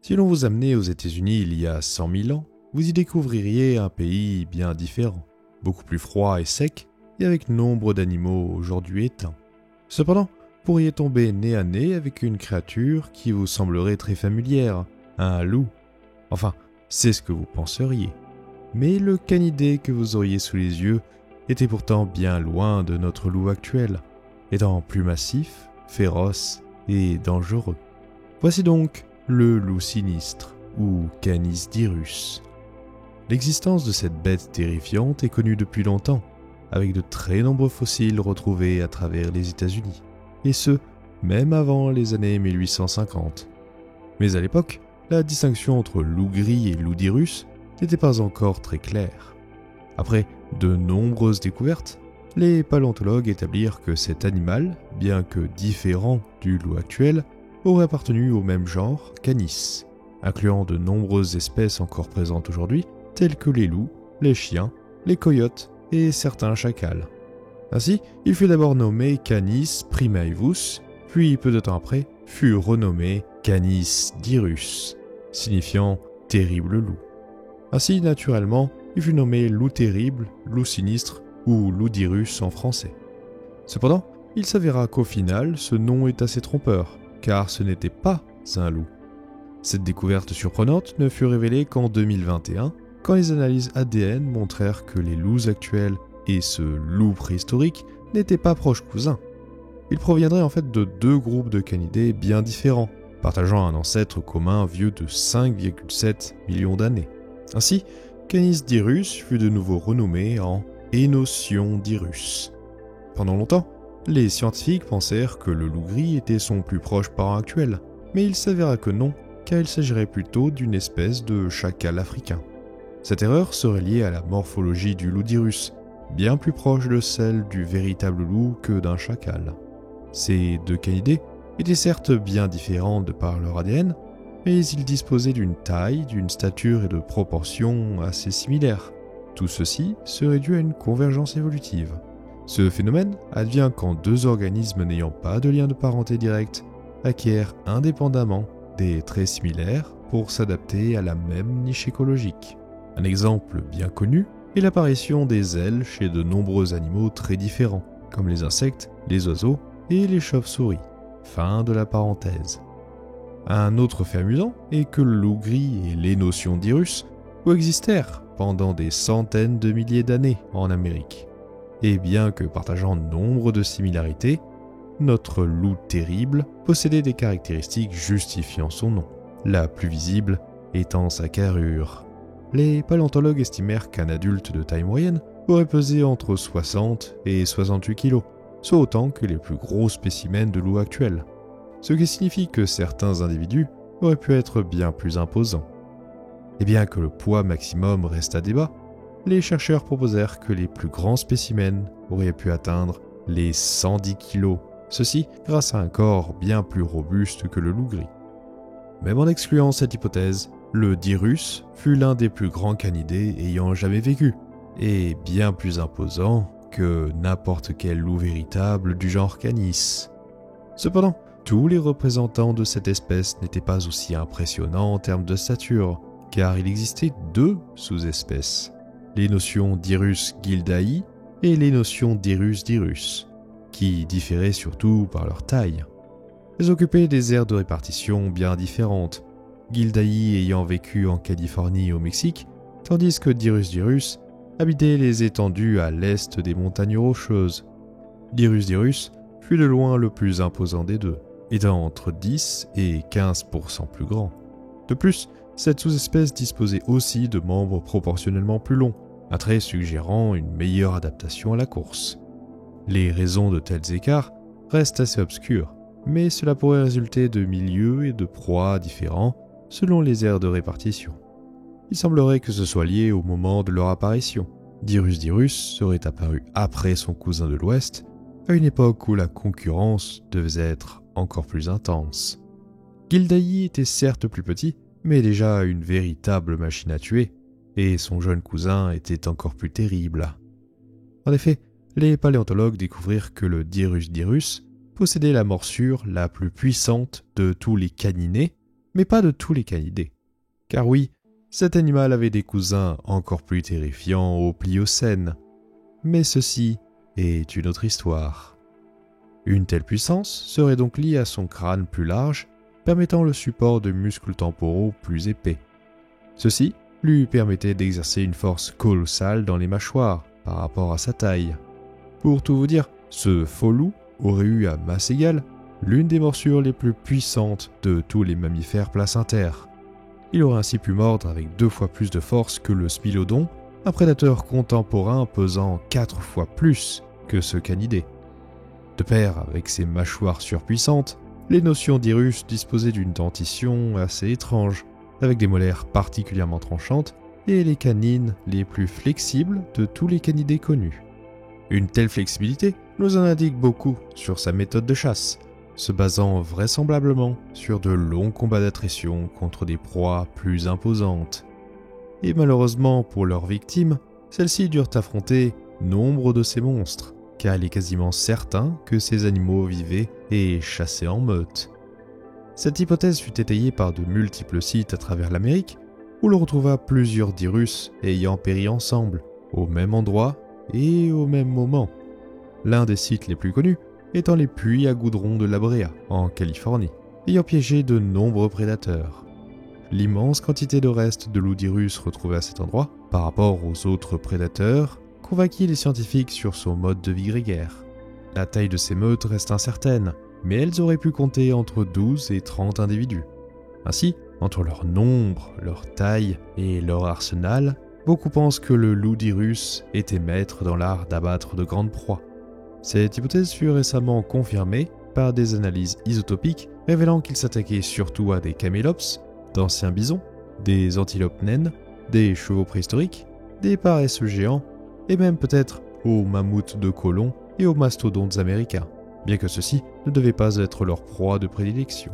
Si l'on vous amenait aux États-Unis il y a 100 000 ans, vous y découvririez un pays bien différent, beaucoup plus froid et sec, et avec nombre d'animaux aujourd'hui éteints. Cependant, vous pourriez tomber nez à nez avec une créature qui vous semblerait très familière, un loup. Enfin, c'est ce que vous penseriez. Mais le canidé que vous auriez sous les yeux était pourtant bien loin de notre loup actuel, étant plus massif, féroce et dangereux. Voici donc le loup sinistre, ou Canis dirus. L'existence de cette bête terrifiante est connue depuis longtemps, avec de très nombreux fossiles retrouvés à travers les États-Unis, et ce, même avant les années 1850. Mais à l'époque, la distinction entre loup gris et loup dirus n'était pas encore très claire. Après de nombreuses découvertes, les paléontologues établirent que cet animal, bien que différent du loup actuel, aurait appartenu au même genre Canis, incluant de nombreuses espèces encore présentes aujourd'hui, telles que les loups, les chiens, les coyotes et certains chacals. Ainsi, il fut d'abord nommé Canis primaevus, puis peu de temps après, fut renommé Canis dirus, signifiant « terrible loup ». Ainsi, naturellement, il fut nommé loup terrible, loup sinistre ou loup dirus en français. Cependant, il s'avéra qu'au final, ce nom est assez trompeur, car ce n'était pas un loup. Cette découverte surprenante ne fut révélée qu'en 2021, quand les analyses ADN montrèrent que les loups actuels et ce loup préhistorique n'étaient pas proches cousins. Ils proviendraient en fait de deux groupes de canidés bien différents, partageant un ancêtre commun vieux de 5,7 millions d'années. Ainsi, Canis dirus fut de nouveau renommé en Enosion dirus. Pendant longtemps, les scientifiques pensèrent que le loup gris était son plus proche parent actuel, mais il s'avéra que non, car il s'agirait plutôt d'une espèce de chacal africain. Cette erreur serait liée à la morphologie du loup dirus, bien plus proche de celle du véritable loup que d'un chacal. Ces deux canidés étaient certes bien différents de par leur ADN, mais ils disposaient d'une taille, d'une stature et de proportions assez similaires. Tout ceci serait dû à une convergence évolutive. Ce phénomène advient quand deux organismes n'ayant pas de lien de parenté direct acquièrent indépendamment des traits similaires pour s'adapter à la même niche écologique. Un exemple bien connu est l'apparition des ailes chez de nombreux animaux très différents, comme les insectes, les oiseaux et les chauves-souris. Fin de la parenthèse. Un autre fait amusant est que le loup gris et l'Enosion dirus coexistèrent pendant des centaines de milliers d'années en Amérique. Et bien que partageant nombre de similarités, notre loup terrible possédait des caractéristiques justifiant son nom, la plus visible étant sa carrure. Les paléontologues estimèrent qu'un adulte de taille moyenne aurait pesé entre 60 et 68 kg, soit autant que les plus gros spécimens de loup actuels, ce qui signifie que certains individus auraient pu être bien plus imposants. Et bien que le poids maximum reste à débat, les chercheurs proposèrent que les plus grands spécimens auraient pu atteindre les 110 kg, ceci grâce à un corps bien plus robuste que le loup gris. Même en excluant cette hypothèse, le dirus fut l'un des plus grands canidés ayant jamais vécu, et bien plus imposant que n'importe quel loup véritable du genre Canis. Cependant, tous les représentants de cette espèce n'étaient pas aussi impressionnants en termes de stature, car il existait deux sous-espèces, l'Enosion dirus gildai et l'Enosion dirus dirus, qui différaient surtout par leur taille. Elles occupaient des aires de répartition bien différentes, Gildai ayant vécu en Californie et au Mexique, tandis que Dirus dirus habitait les étendues à l'est des montagnes rocheuses. Dirus dirus fut de loin le plus imposant des deux, étant entre 10 et 15% plus grand. De plus, cette sous-espèce disposait aussi de membres proportionnellement plus longs, un trait suggérant une meilleure adaptation à la course. Les raisons de tels écarts restent assez obscures, mais cela pourrait résulter de milieux et de proies différents selon les aires de répartition. Il semblerait que ce soit lié au moment de leur apparition. Dirus dirus serait apparu après son cousin de l'Ouest, à une époque où la concurrence devait être encore plus intense. Gildai était certes plus petit, mais déjà une véritable machine à tuer, et son jeune cousin était encore plus terrible. En effet, les paléontologues découvrirent que le Dirus dirus possédait la morsure la plus puissante de tous les caninés, mais pas de tous les canidés. Car oui, cet animal avait des cousins encore plus terrifiants au Pliocène. Mais ceci est une autre histoire. Une telle puissance serait donc liée à son crâne plus large, permettant le support de muscles temporaux plus épais. Ceci lui permettait d'exercer une force colossale dans les mâchoires par rapport à sa taille. Pour tout vous dire, ce faux loup aurait eu à masse égale l'une des morsures les plus puissantes de tous les mammifères placentaires. Il aurait ainsi pu mordre avec 2 fois plus de force que le Smilodon, un prédateur contemporain pesant 4 fois plus que ce canidé. De pair avec ses mâchoires surpuissantes, les Nociondyrus disposaient d'une dentition assez étrange, avec des molaires particulièrement tranchantes et les canines les plus flexibles de tous les canidés connus. Une telle flexibilité nous en indique beaucoup sur sa méthode de chasse, se basant vraisemblablement sur de longs combats d'attrition contre des proies plus imposantes. Et malheureusement pour leurs victimes, celles-ci durent affronter nombre de ces monstres, car il est quasiment certain que ces animaux vivaient et chassaient en meute. Cette hypothèse fut étayée par de multiples sites à travers l'Amérique, où l'on retrouva plusieurs dirus ayant péri ensemble, au même endroit et au même moment. L'un des sites les plus connus étant les puits à goudron de La Brea, en Californie, ayant piégé de nombreux prédateurs. L'immense quantité de restes de loups-dirus retrouvés à cet endroit, par rapport aux autres prédateurs, convainquit les scientifiques sur son mode de vie grégaire. La taille de ces meutes reste incertaine, mais elles auraient pu compter entre 12 et 30 individus. Ainsi, entre leur nombre, leur taille et leur arsenal, beaucoup pensent que le loup-dirus était maître dans l'art d'abattre de grandes proies. Cette hypothèse fut récemment confirmée par des analyses isotopiques révélant qu'il s'attaquait surtout à des camélops, d'anciens bisons, des antilopes naines, des chevaux préhistoriques, des paresseux géants et même peut-être aux mammouths de colon et aux mastodontes américains, bien que ceux-ci ne devaient pas être leur proie de prédilection.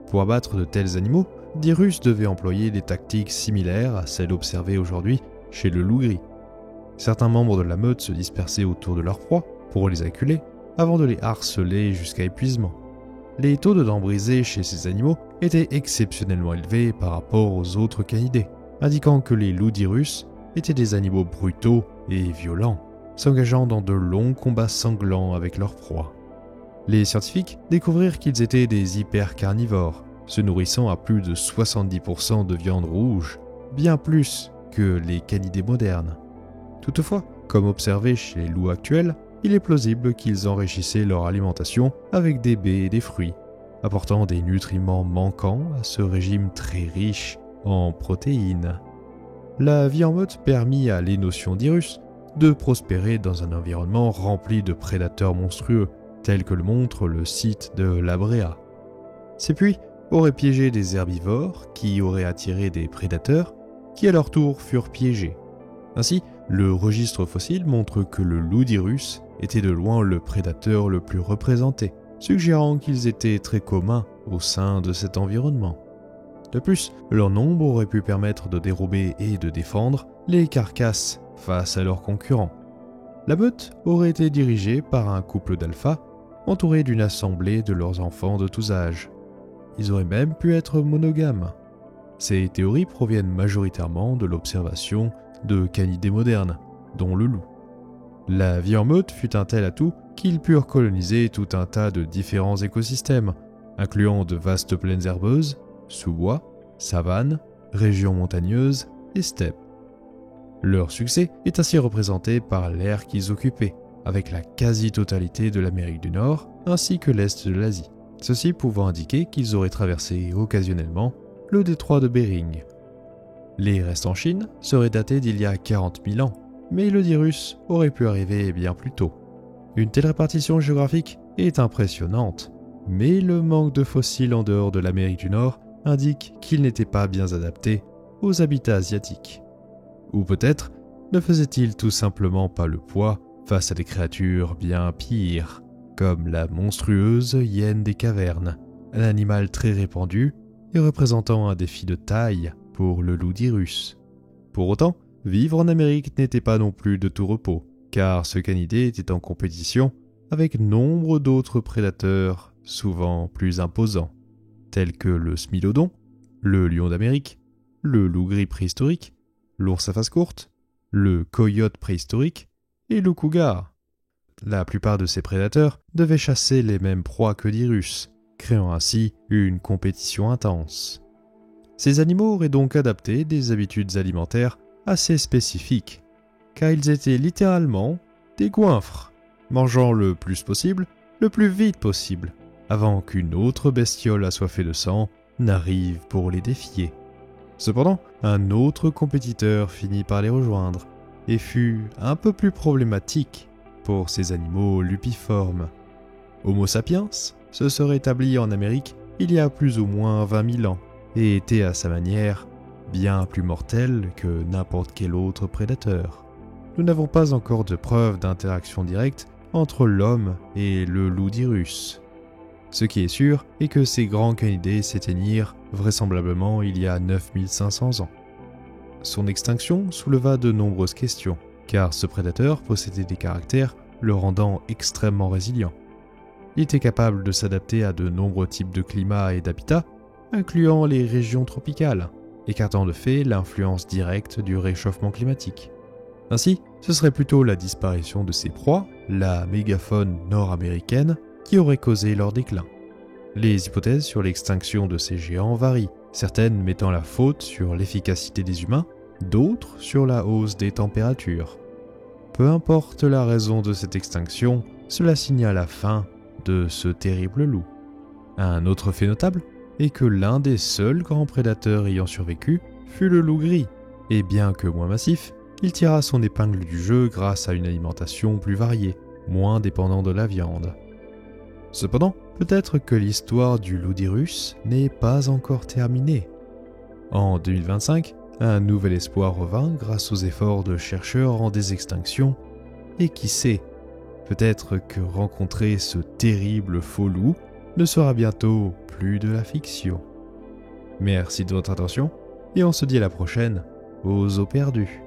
Pour abattre de tels animaux, Dirus devait employer des tactiques similaires à celles observées aujourd'hui chez le loup gris. Certains membres de la meute se dispersaient autour de leur proie pour les acculer avant de les harceler jusqu'à épuisement. Les taux de dents brisées chez ces animaux étaient exceptionnellement élevés par rapport aux autres canidés, indiquant que les loups-dirus étaient des animaux brutaux et violents, s'engageant dans de longs combats sanglants avec leur proie. Les scientifiques découvrirent qu'ils étaient des hypercarnivores, se nourrissant à plus de 70% de viande rouge, bien plus que les canidés modernes. Toutefois, comme observé chez les loups actuels, il est plausible qu'ils enrichissaient leur alimentation avec des baies et des fruits, apportant des nutriments manquants à ce régime très riche en protéines. La vie en meute permit à les Nociondyrus de prospérer dans un environnement rempli de prédateurs monstrueux, tel que le montre le site de La Brea. Ces puits auraient piégé des herbivores qui auraient attiré des prédateurs qui à leur tour furent piégés. Ainsi, le registre fossile montre que le loup-dirus était de loin le prédateur le plus représenté, suggérant qu'ils étaient très communs au sein de cet environnement. De plus, leur nombre aurait pu permettre de dérober et de défendre les carcasses face à leurs concurrents. La meute aurait été dirigée par un couple d'alphas, entouré d'une assemblée de leurs enfants de tous âges. Ils auraient même pu être monogames. Ces théories proviennent majoritairement de l'observation de canidés modernes, dont le loup. La vie en meute fut un tel atout qu'ils purent coloniser tout un tas de différents écosystèmes, incluant de vastes plaines herbeuses, sous-bois, savanes, régions montagneuses et steppes. Leur succès est ainsi représenté par l'aire qu'ils occupaient, avec la quasi-totalité de l'Amérique du Nord ainsi que l'Est de l'Asie, ceci pouvant indiquer qu'ils auraient traversé occasionnellement le détroit de Bering. Les restes en Chine seraient datés d'il y a 40 000 ans, mais le dirus aurait pu arriver bien plus tôt. Une telle répartition géographique est impressionnante, mais le manque de fossiles en dehors de l'Amérique du Nord indique qu'il n'était pas bien adapté aux habitats asiatiques. Ou peut-être ne faisait-il tout simplement pas le poids face à des créatures bien pires, comme la monstrueuse hyène des cavernes, un animal très répandu et représentant un défi de taille pour le loup-dirus. Pour autant, vivre en Amérique n'était pas non plus de tout repos, car ce canidé était en compétition avec nombre d'autres prédateurs, souvent plus imposants. tels que le smilodon, le lion d'Amérique, le loup gris préhistorique, l'ours à face courte, le coyote préhistorique et le cougar. La plupart de ces prédateurs devaient chasser les mêmes proies que d'Irus, créant ainsi une compétition intense. Ces animaux auraient donc adapté des habitudes alimentaires assez spécifiques, car ils étaient littéralement des goinfres, mangeant le plus possible, le plus vite possible, avant qu'une autre bestiole assoiffée de sang n'arrive pour les défier. Cependant, un autre compétiteur finit par les rejoindre, et fut un peu plus problématique pour ces animaux lupiformes. Homo sapiens se serait établi en Amérique il y a plus ou moins 20 000 ans, et était à sa manière bien plus mortel que n'importe quel autre prédateur. Nous n'avons pas encore de preuves d'interaction directe entre l'homme et le loup d'Irus. Ce qui est sûr est que ces grands canidés s'éteignirent vraisemblablement il y a 9500 ans. Son extinction souleva de nombreuses questions, car ce prédateur possédait des caractères le rendant extrêmement résilient. Il était capable de s'adapter à de nombreux types de climats et d'habitats, incluant les régions tropicales, écartant de fait l'influence directe du réchauffement climatique. Ainsi, ce serait plutôt la disparition de ses proies, la mégafaune nord-américaine, qui aurait causé leur déclin. Les hypothèses sur l'extinction de ces géants varient, certaines mettant la faute sur l'efficacité des humains, d'autres sur la hausse des températures. Peu importe la raison de cette extinction, cela signale la fin de ce terrible loup. Un autre fait notable est que l'un des seuls grands prédateurs ayant survécu fut le loup gris, et bien que moins massif, il tira son épingle du jeu grâce à une alimentation plus variée, moins dépendante de la viande. Cependant, peut-être que l'histoire du loup d'Irus n'est pas encore terminée. En 2025, un nouvel espoir revint grâce aux efforts de chercheurs en désextinction, et qui sait, peut-être que rencontrer ce terrible faux loup ne sera bientôt plus de la fiction. Merci de votre attention, et on se dit à la prochaine aux eaux perdues.